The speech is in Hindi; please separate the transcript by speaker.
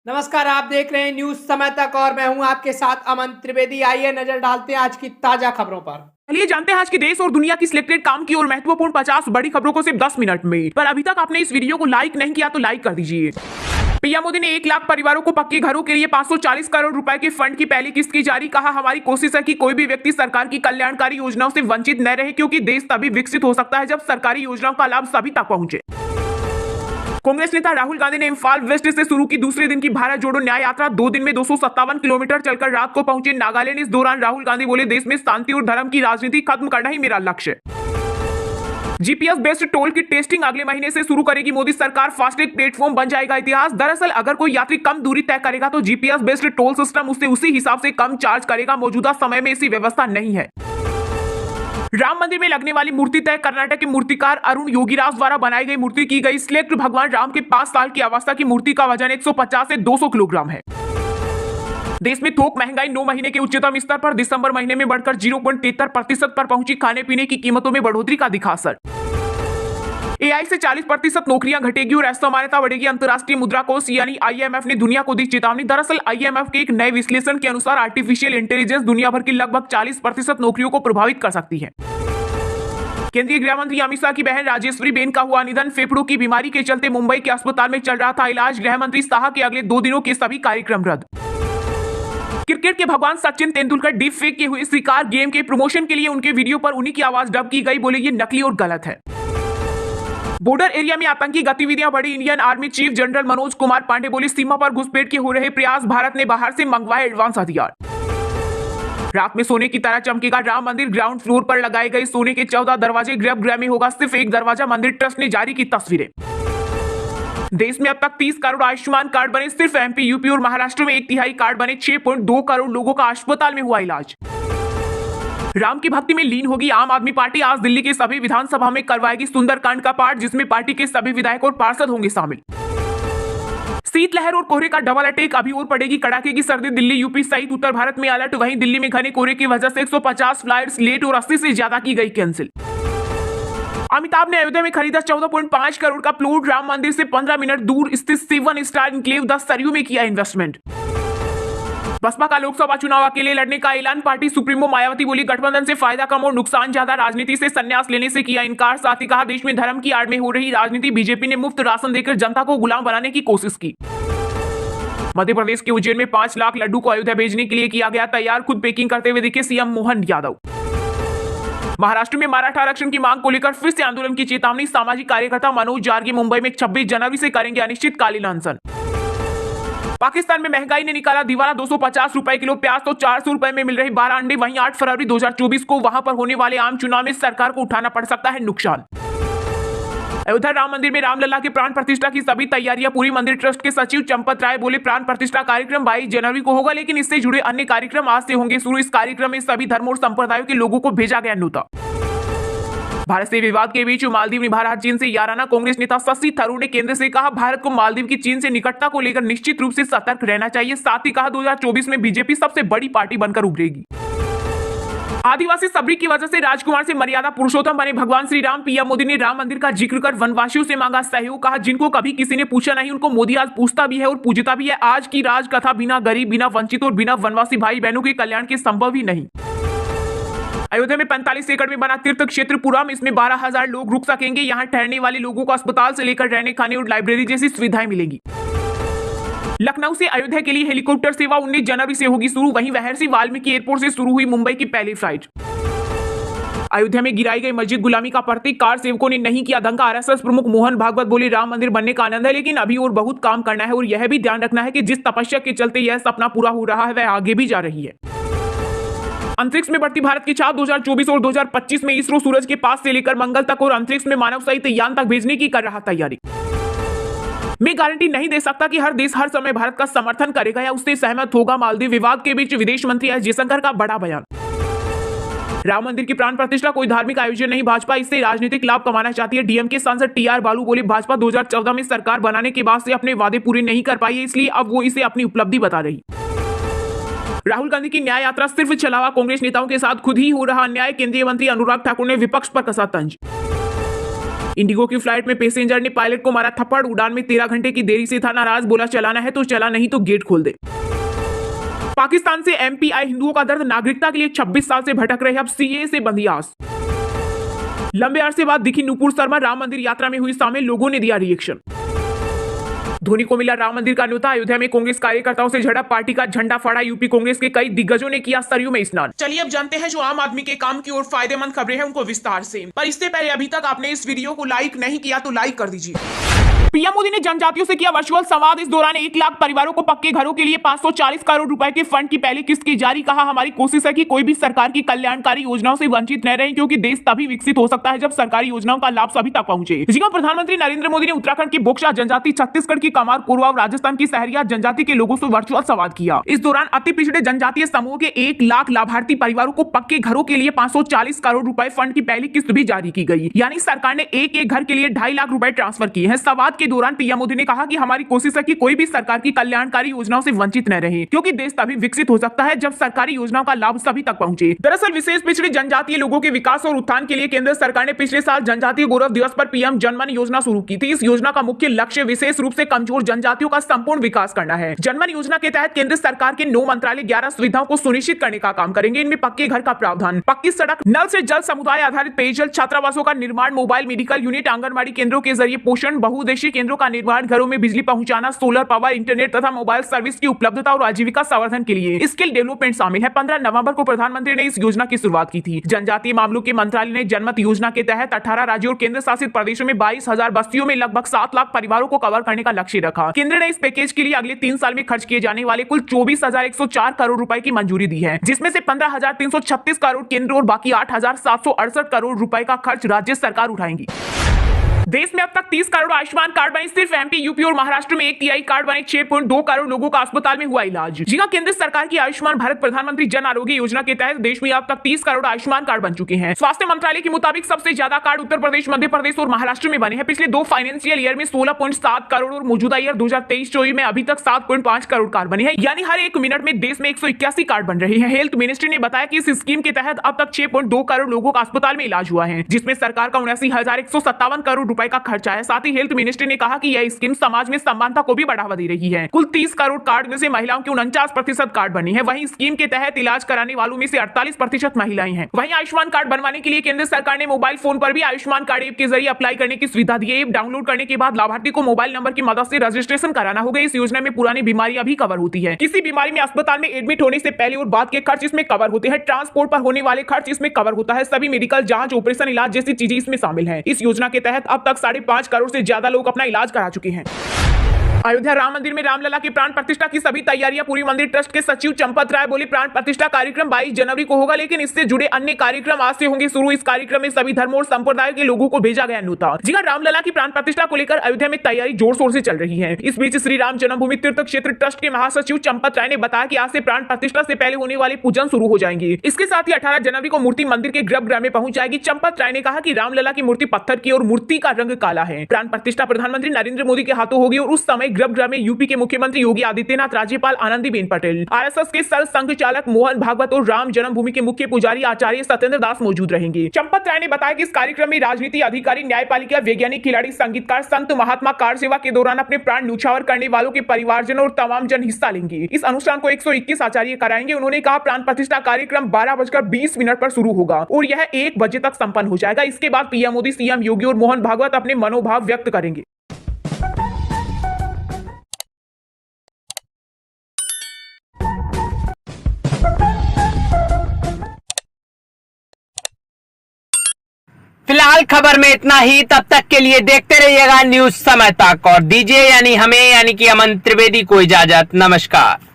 Speaker 1: नमस्कार, आप देख रहे हैं न्यूज समय तक और मैं हूं आपके साथ अमन त्रिवेदी। आइए नजर डालते हैं आज की ताजा खबरों पर।
Speaker 2: चलिए जानते हैं आज के देश और दुनिया की सिलेक्टेड काम की और महत्वपूर्ण 50 बड़ी खबरों को सिर्फ 10 मिनट में। पर अभी तक आपने इस वीडियो को लाइक नहीं किया तो लाइक कर दीजिए। पीएम मोदी ने 1 लाख परिवारों को पक्के घरों के लिए 540 करोड़ रुपए के फंड की पहली किस्त की जारी। कहा, हमारी कोशिश है कि कोई भी व्यक्ति सरकार की कल्याणकारी योजनाओं से वंचित न रहे, क्योंकि देश तभी विकसित हो सकता है जब सरकारी योजनाओं का लाभ सभी तक पहुंचे। कांग्रेस नेता राहुल गांधी ने इम्फाल वेस्ट से शुरू की दूसरे दिन की भारत जोड़ो न्याय यात्रा। 2 दिन में 257 किलोमीटर चलकर रात को पहुंचे नागालैंड। इस दौरान राहुल गांधी बोले, देश में शांति और धर्म की राजनीति खत्म करना ही मेरा लक्ष्य है। जीपीएस बेस्ड टोल की टेस्टिंग अगले महीने से शुरू करेगी मोदी सरकार। फास्टैग प्लेटफॉर्म बन जाएगा इतिहास। दरअसल अगर कोई यात्री कम दूरी तय करेगा तो जीपीएस बेस्ड टोल सिस्टम उससे उसी हिसाब से कम चार्ज करेगा। मौजूदा समय में ऐसी व्यवस्था नहीं है। राम मंदिर में लगने वाली मूर्ति तय। कर्नाटक के मूर्तिकार अरुण योगीराज द्वारा बनाई गई मूर्ति की गई सिलेक्ट। भगवान राम के 5 साल की अवस्था की मूर्ति का वजन 150 से 200 किलोग्राम है। देश में थोक महंगाई 9 महीने के उच्चतम स्तर पर। दिसंबर महीने में बढ़कर 0.73% पर पहुंची। खाने पीने की कीमतों में बढ़ोतरी का दिखा असर। एआई से 40% नौकरियां घटेगी और असामान्यता बढ़ेगी। अंतर्राष्ट्रीय मुद्रा कोष यानी आईएमएफ ने दुनिया को दी चेतावनी। दरअसल आईएमएफ के एक नए विश्लेषण के अनुसार आर्टिफिशियल इंटेलिजेंस दुनिया भर की लगभग 40% नौकरियों को प्रभावित कर सकती है। केंद्रीय गृह मंत्री अमित शाह की बहन राजेश्वरी बेन का हुआ निधन। फेफड़ों की बीमारी के चलते मुंबई के अस्पताल में चल रहा था इलाज। गृह मंत्री शाह के अगले 2 दिनों के सभी कार्यक्रम रद्द। क्रिकेट के भगवान सचिन तेंदुलकर डीप फेक के हुए शिकार। गेम के प्रमोशन के लिए उनके वीडियो पर उन्हीं की आवाज डब की गई। बोले, ये नकली और गलत है। बॉर्डर एरिया में आतंकी गतिविधियां बढ़ी। Indian army chief general Manoj Kumar Pande बोले, सीमा पर घुसपैठ के हो रहे प्रयास। भारत ने बाहर से मंगवाए एडवांस हथियार। रात में सोने की तरह चमकेगा राम मंदिर। ग्राउंड फ्लोर पर लगाए गए सोने के 14 दरवाजे। गर्भगृह में होगा सिर्फ एक दरवाजा। मंदिर ट्रस्ट ने जारी की तस्वीरें। देश में अब तक 30 करोड़ आयुष्मान कार्ड बने। सिर्फ एमपी, यूपी और महाराष्ट्र में 1/3 कार्ड बने। 6.2 करोड़ लोगों का अस्पताल में हुआ इलाज। राम की भक्ति में लीन होगी आम आदमी पार्टी। आज दिल्ली की सभी विधानसभा में करवाएगी सुंदरकांड का पाठ, जिसमें पार्टी के सभी विधायक और पार्षद होंगे शामिल। शीतलहर और कोहरे का डबल अटैक। अभी और पड़ेगी कड़ाके की सर्दी। दिल्ली, यूपी सहित उत्तर भारत में अलर्ट। वहीं दिल्ली में घने कोहरे की वजह से 150 फ्लाइट्स लेट और 80 से ज्यादा की गई कैंसिल। अमिताभ ने अयोध्या में खरीदा 14.5 करोड़ का प्लॉट। राम मंदिर से 15 मिनट दूर स्थित 7 स्टार इनक्लेव 10 सरयू में किया इन्वेस्टमेंट। बसपा का लोकसभा चुनाव अकेले लड़ने का ऐलान। पार्टी सुप्रीमो मायावती बोली, गठबंधन से फायदा कम और नुकसान ज्यादा। राजनीति से संन्यास लेने से किया इनकार। साथ ही कहा, देश में धर्म की आड़ में हो रही राजनीति। बीजेपी ने मुफ्त राशन देकर जनता को गुलाम बनाने की कोशिश की। मध्य प्रदेश के उज्जैन में 5 लाख लड्डू को अयोध्या भेजने के लिए किया गया तैयार। खुद पैकिंग करते हुए दिखे सीएम मोहन यादव। महाराष्ट्र में मराठा आरक्षण की मांग को लेकर फिर से आंदोलन की चेतावनी। सामाजिक कार्यकर्ता मनोज जार्गे मुंबई में 26 जनवरी से करेंगे अनिश्चितकालीन अनशन। पाकिस्तान में महंगाई ने निकाला दीवाना। 250 रुपए किलो प्याज तो 400 रुपए में मिल रही 12 अंडे। वहीं 8 फरवरी 2024 को वहां पर होने वाले आम चुनाव में सरकार को उठाना पड़ सकता है नुकसान। अयोध्या राम मंदिर में रामलला की प्राण प्रतिष्ठा की सभी तैयारियां पूरी। मंदिर ट्रस्ट के सचिव चंपत राय बोले, प्राण प्रतिष्ठा कार्यक्रम 22 जनवरी को होगा, लेकिन इससे जुड़े अन्य कार्यक्रम आज से होंगे शुरू। इस कार्यक्रम में सभी धर्मों और संप्रदायों के लोगों को भेजा गया न्योता। भारत से विवाद के बीच मालदीव निभा रहा चीन से याराना। कांग्रेस नेता शशि थरूर ने केंद्र से कहा, भारत को मालदीव की चीन से निकटता को लेकर निश्चित रूप से सतर्क रहना चाहिए। साथ ही कहा, 2024 में बीजेपी सबसे बड़ी पार्टी बनकर उभरेगी। आदिवासी सबरी की वजह से राजकुमार से मर्यादा पुरुषोत्तम बने भगवान श्री राम। पीएम मोदी ने राम मंदिर का जिक्र कर वनवासियों से मांगा सहयोग। कहा, जिनको कभी किसी ने पूछा नहीं उनको मोदी आज पूछता भी है और पूजता भी है। आज की राज कथा बिना गरीब, बिना वंचित और बिना वनवासी भाई बहनों के कल्याण के संभव ही नहीं। अयोध्या में 45 एकड़ में बना तीर्थ क्षेत्र पुरम। इसमें 12,000 लोग रुक सकेंगे। यहाँ ठहरने वाले लोगों को अस्पताल से लेकर रहने, खाने और लाइब्रेरी जैसी सुविधाएं मिलेंगी। लखनऊ से अयोध्या के लिए हेलीकॉप्टर सेवा 19 जनवरी से होगी शुरू। वहीं महर्षि वाल्मीकि एयरपोर्ट से शुरू हुई मुंबई की पहली फ्लाइट। अयोध्या में गिराई गई मस्जिद गुलामी का प्रतीक। कार सेवकों ने नहीं किया दंगा। आरएसएस प्रमुख मोहन भागवत बोले, राम मंदिर बनने का आनंद है, लेकिन अभी और बहुत काम करना है और यह भी ध्यान रखना है कि जिस तपस्या के चलते यह सपना पूरा हो रहा है वह आगे भी जा रही है। अंतरिक्ष में बढ़ती भारत की छाप। 2024 और 2025 में इसरो सूरज के पास से लेकर मंगल तक और अंतरिक्ष में मानव सहित यान तक भेजने की कर रहा तैयारी। मैं गारंटी नहीं दे सकता कि हर देश हर समय भारत का समर्थन करेगा या उससे सहमत होगा। मालदीव विवाद के बीच विदेश मंत्री एस जयशंकर का बड़ा बयान। राम मंदिर की प्राण प्रतिष्ठा कोई धार्मिक आयोजन नहीं, भाजपा इससे राजनीतिक लाभ कमाना चाहती है। डीएमके सांसद टीआर बालू बोले, भाजपा 2014 में सरकार बनाने के बाद से अपने वादे पूरे नहीं कर पाई है, इसलिए अब वो इसे अपनी उपलब्धि बता रही। राहुल गांधी की न्याय यात्रा सिर्फ छलावा। कांग्रेस नेताओं के साथ खुद ही हो रहा अन्याय। केंद्रीय मंत्री अनुराग ठाकुर ने विपक्ष पर कसा तंज। इंडिगो की फ्लाइट में पैसेंजर ने पायलट को मारा थप्पड़, उड़ान में 13 घंटे की देरी से था नाराज, बोला चलाना है तो चला, नहीं तो गेट खोल दे। पाकिस्तान से एमपी आए हिंदुओं का दर्द, नागरिकता के लिए 26 साल से भटक रहे, अब सीए से बंधी आस। लंबे अरसे बाद दिखी नुपुर शर्मा, राम मंदिर यात्रा में हुई शामिल, लोगों ने दिया रिएक्शन। धोनी को मिला राम मंदिर का न्योता, अयोध्या में कांग्रेस कार्यकर्ताओं से झड़प, पार्टी का झंडा फड़ा, यूपी कांग्रेस के कई दिग्गजों ने किया सरयू में स्नान। चलिए अब जानते हैं जो आम आदमी के काम की और फायदेमंद खबरें हैं उनको विस्तार से, पर इससे पहले अभी तक आपने इस वीडियो को लाइक नहीं किया तो लाइक कर दीजिए। पीएम मोदी ने जनजातियों से किया वर्चुअल संवाद, इस दौरान 1 लाख परिवारों को पक्के घरों के लिए 540 करोड़ रुपए के फंड की पहली किस्त की जारी, कहा हमारी कोशिश है कि कोई भी सरकार की कल्याणकारी योजनाओं से वंचित न रहे, क्योंकि देश तभी विकसित हो सकता है जब सरकारी योजनाओं का लाभ सभी तक पहुंचे। जी हां, प्रधानमंत्री नरेंद्र मोदी ने उत्तराखंड की बोक्सा जनजाति, छत्तीसगढ़ की कमार कोरवा और राजस्थान की सहरिया जनजाति के लोगों से वर्चुअल संवाद किया। इस दौरान अति पिछड़े जनजातीय समूह के 1 लाख लाभार्थी परिवारों को पक्के घरों के लिए 540 करोड़ रुपए फंड की पहली किस्त भी जारी की गई, यानी सरकार ने एक घर के लिए 2.5 लाख रुपए ट्रांसफर किए हैं। संवाद के दौरान पीएम मोदी ने कहा कि हमारी कोशिश है कि कोई भी सरकार की कल्याणकारी योजनाओं से वंचित न रहे, क्योंकि देश तभी विकसित हो सकता है जब सरकारी योजनाओं का लाभ सभी तक पहुंचे। दरअसल विशेष पिछड़े जनजातीय लोगों के विकास और उत्थान के लिए केंद्र सरकार ने पिछले साल जनजातीय गौरव दिवस पर पीएम जनमन योजना शुरू की थी। इस योजना का मुख्य लक्ष्य विशेष रूप से कमजोर जनजातियों का संपूर्ण विकास करना है। जनमन योजना के तहत केंद्र सरकार के 9 मंत्रालय 11 सुविधाओं को सुनिश्चित करने का काम करेंगे। इनमें पक्के घर का प्रावधान, पक्की सड़क, नल से जल, समुदाय आधारित पेयजल, छात्रावासों का निर्माण, मोबाइल मेडिकल यूनिट, आंगनबाड़ी केंद्रों के जरिए पोषण, बहुउद्देशीय केंद्रों का निर्माण, घरों में बिजली पहुंचाना, सोलर पावर, इंटरनेट तथा मोबाइल सर्विस की उपलब्धता और आजीविका संवर्धन के लिए स्किल डेवलपमेंट शामिल है। 15 नवंबर को प्रधानमंत्री ने इस योजना की शुरुआत की थी। जनजातीय मामलों के मंत्रालय ने जनमत योजना के तहत 18 राज्यों और केंद्र शासित प्रदेशों में 22,000 बस्तियों में लगभग 7 लाख परिवारों को कवर करने का लक्ष्य रखा। केंद्र ने इस पैकेज के लिए अगले 3 साल में खर्च किए जाने वाले कुल 24,104 करोड़ रुपए की मंजूरी दी है, जिसमें से 15,336 करोड़ केंद्र और बाकी 8,768 करोड़ रुपए का खर्च राज्य सरकार उठाएंगी। देश में अब तक 30 करोड़ आयुष्मान कार्ड बने, सिर्फ एमपी, यूपी और महाराष्ट्र में 1/3 कार्ड बने, 6.2 करोड़ लोगों का अस्पताल में हुआ इलाज। जी हां, केंद्र सरकार की आयुष्मान भारत प्रधानमंत्री जन आरोग्य योजना के तहत देश में अब तक 30 करोड़ आयुष्मान कार्ड बन चुके हैं। स्वास्थ्य मंत्रालय के मुताबिक सबसे ज्यादा कार्ड उत्तर प्रदेश, मध्य प्रदेश और महाराष्ट्र में बने हैं। पिछले 2 फाइनेंशियल ईयर में 16.7 करोड़ और मौजूदा ईयर 2023-24 में अभी तक 7.5 करोड़ कार्ड बने हैं, यानी हर 1 मिनट में देश में 181 कार्ड बन रहे हैं। हेल्थ मिनिस्ट्री ने बताया कि इस स्कीम के तहत अब तक 6.2 करोड़ लोगों का अस्पताल में इलाज हुआ है, जिसमें सरकार का 79,157 करोड़ रुपए का खर्चा है। साथ ही हेल्थ मिनिस्ट्री ने कहा कि यह स्कीम समाज में समानता को भी बढ़ावा दे रही है। कुल 30 करोड़ कार्ड में से महिलाओं की 49% कार्ड बनी है। वहीं स्कीम के तहत इलाज कराने वालों में से 48% महिलाएं हैं। वहीं आयुष्मान कार्ड बनवाने के लिए केंद्र सरकार ने मोबाइल फोन पर भी आयुष्मान कार्ड ऐप के जरिए अप्लाई करने की सुविधा दी है। ऐप डाउनलोड करने के बाद लाभार्थी को मोबाइल नंबर की मदद से रजिस्ट्रेशन कराना होगा। इस योजना में पुरानी बीमारियां भी कवर होती है। किसी बीमारी में अस्पताल में एडमिट होने से पहले और बाद के खर्च इसमें कवर होते हैं। ट्रांसपोर्ट पर होने वाले खर्च इसमें कवर होता है। सभी मेडिकल जांच, ऑपरेशन, इलाज जैसी चीजें इसमें शामिल है। इस योजना के तहत अब तक 5.5 करोड़ से ज्यादा लोग अपना इलाज करा चुके हैं। अयोध्या राम मंदिर में रामलला की प्राण प्रतिष्ठा की सभी तैयारियां पूरी। मंदिर ट्रस्ट के सचिव चंपत राय बोले, प्राण प्रतिष्ठा कार्यक्रम 22 जनवरी को होगा, लेकिन इससे जुड़े अन्य कार्यक्रम आज से होंगे शुरू। इस कार्यक्रम में सभी धर्मों और संप्रदाय के लोगों को भेजा गया न्योता। जी हां, रामलला की प्राण प्रतिष्ठा को लेकर अयोध्या में तैयारी जोर शोर से चल रही है। इस बीच श्री राम जन्मभूमि तीर्थ क्षेत्र ट्रस्ट के महासचिव चंपत राय ने बताया कि आज से प्राण प्रतिष्ठा से पहले होने वाले पूजन शुरू हो जाएंगे। इसके साथ ही 18 जनवरी को मूर्ति मंदिर के गर्भगृह में पहुंच जाएगी। चंपत राय ने कहा कि रामलला की मूर्ति पत्थर की और मूर्ति का रंग काला है। प्राण प्रतिष्ठा प्रधानमंत्री नरेंद्र मोदी के हाथों होगी और उस समय गर्भगृह में यूपी के मुख्यमंत्री योगी आदित्यनाथ, राज्यपाल आनंदीबेन पटेल, आरएसएस के सर संघ चालक मोहन भागवत और राम जन्मभूमि के मुख्य पुजारी आचार्य सत्येंद्र दास मौजूद रहेंगे। चंपत राय ने बताया कि इस कार्यक्रम में राजनीति अधिकारी, न्यायपालिका, वैज्ञानिक, खिलाड़ी, संगीतकार, संत, महात्मा, कार सेवा के दौरान अपने प्राण न्यौछावर करने वालों के परिवारजन और तमाम जन हिस्सा लेंगे। इस अनुष्ठान को 121 आचार्य कराएंगे। उन्होंने कहा, प्राण प्रतिष्ठा कार्यक्रम 12:20 पर शुरू होगा और यह 1 बजे तक संपन्न हो जाएगा। इसके बाद पीएम मोदी, सीएम योगी और मोहन भागवत अपने मनोभाव व्यक्त करेंगे।
Speaker 1: फिलहाल खबर में इतना ही। तब तक के लिए देखते रहिएगा न्यूज समय तक और दीजिए यानी हमें यानी कि अमन त्रिवेदी को इजाजत। नमस्कार।